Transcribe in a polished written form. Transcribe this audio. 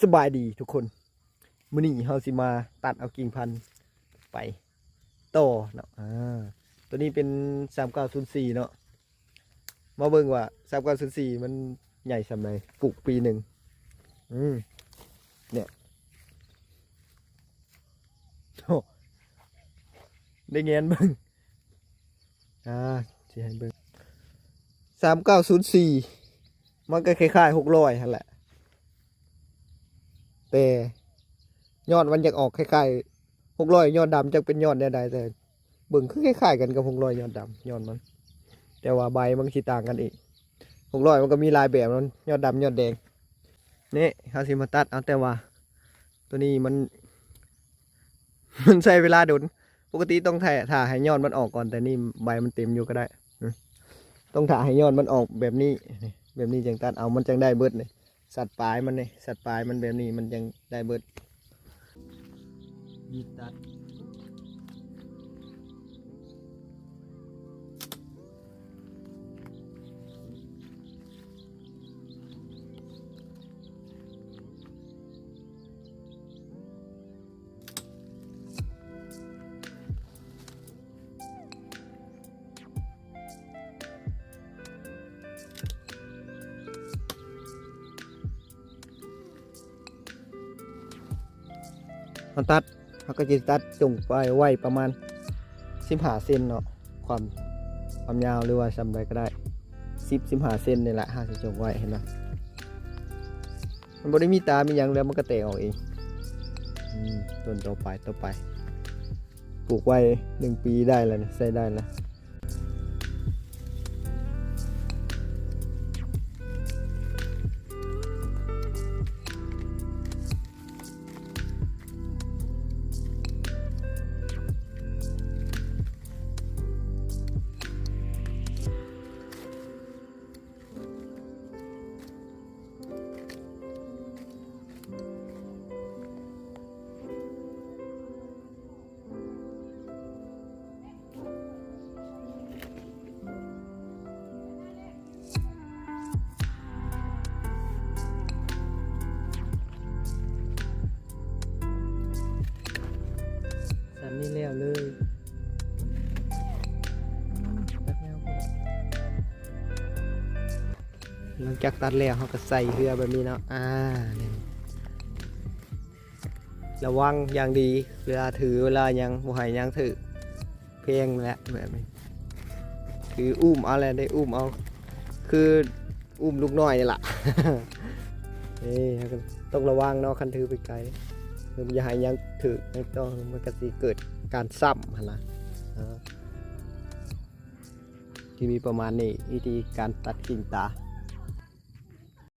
สบายดีทุกคนมื้อนี้เฮาสิมาตัดเอากิ่งพันธุ์ไปต่อเนาะตัวนี้เป็น3904เนาะมาเบิ่งว่า3904มันใหญ่ส่ำใดปลูกปีหนึ่งเนี่ยโอ้ได้เงี้ยเบิ่งสิให้เบิ่ง3904มันก็คล้ายๆ600หั่นแหละแต่ยอดมันอยากออกคล้ายๆ600ยอดดำจะเป็นยอดใดๆแต่เบิ่งคือคล้ายๆกันกับ600ยอดดำยอดมันแต่ว่าใบมันสิต่างกันอีก600มันก็มีลายแบบนั้นยอดดำยอดแดงนี่เขาสิมาตัดเอาแต่ว่าตัวนี้มันใช้เวลาโดนปกติต้องถ่าให้ยอดมันออกก่อนแต่นี่ใบมันเต็มอยู่ก็ได้ต้องถ่าให้ยอดมันออกแบบนี้จังตัดเอามันจังได้เบิดเลยสัตว์ปลายมันเนี่ยสัตว์ปลายมันแบบนี้มันยังได้เบิดยีตัดเขาตัดเขาก็จะตัดจงไปไว้ประมาณ15 เซนเนาะความยาวหรือว่าซ้ำใดก็ได้15 เซนนี่แหละ50จงไว้เห็นไหมมันบ่ได้มีตามีอย่างแล้วมันก็แตกออกเองต้นต่อไปปลูกไว้1 ปีได้แล้วใช้ได้แล้วนี่แล้วเลยหลังจากตัดแล้วเขาก็ใส่เรือแบบนี้เนาะระวังอย่างดีเวลาถือเวลายังบ่ให้ยังถือเพลงแหละแบบนี้คืออุ้มเอาอะไรได้อุ้มเอาคืออุ้มลูกน้อยนี่แหละ นี่ต้องระวังเนาะคันถือไปไกลอย่าให้ยังถือไม่ต้องมันก็สิเกิดการซ้ำหั่นล่ะที่มีประมาณนี้วิธีการตัดกิ่งตา